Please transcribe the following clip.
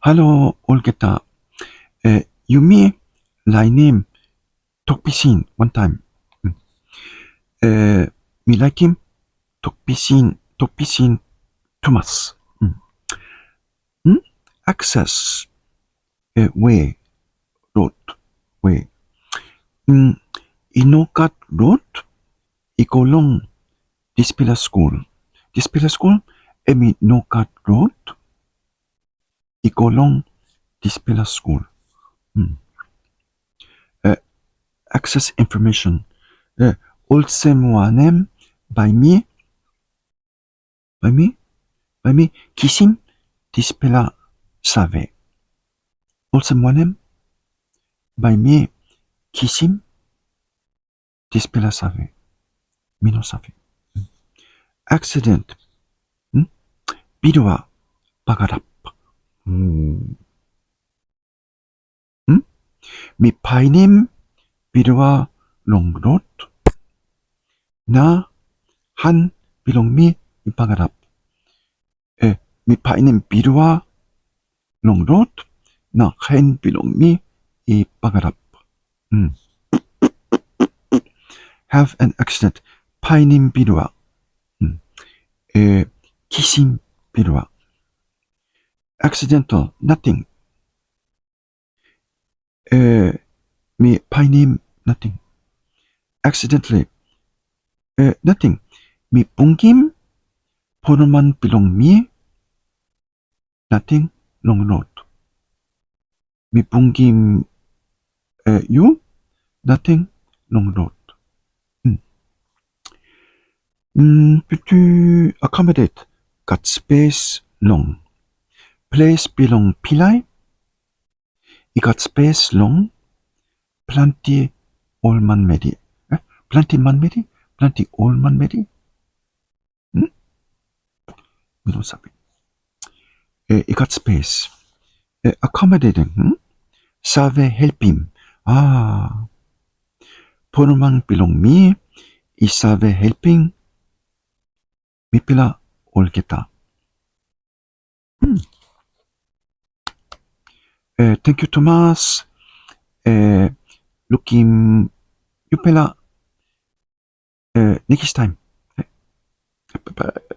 Hello, Olgeta. You me 라이님 독비신 one time. Me like him 독비신 투마스. Access way road way. Inokat road ikolong Dispila school. Dispila school emi nokat road ikolong Dispila school. Access information. 올세무아넴 by me 기심 디스펠라 사베. 올세무아넴 by me 기심 디스펠라 사베. 미노 사베. accident. 비루와 바가랍. 미파이님 비루와 롱롯 나 한 비롱미 바가랍. 미파이님 비루와 롱롯 나 한 비롱미 바가랍. have an accident. 파이님 비루와 키심 비루와 accidental nothing. 미 파이님 nothing. accidentally nothing. 미 뿡김 포르만 빌롱미 nothing long road. 미 뿡김 you nothing long road. To accommodate got space long. Place belong pilai. I got space long. Plenty all man medi. Plenty man medi. Plenty all man medi. We don't sabi. I got space. Accommodating. Save help him. Porumang belong me. I save helping. Mipila olgeta. Thank you, Thomas. Looking you pela next time. Bye bye.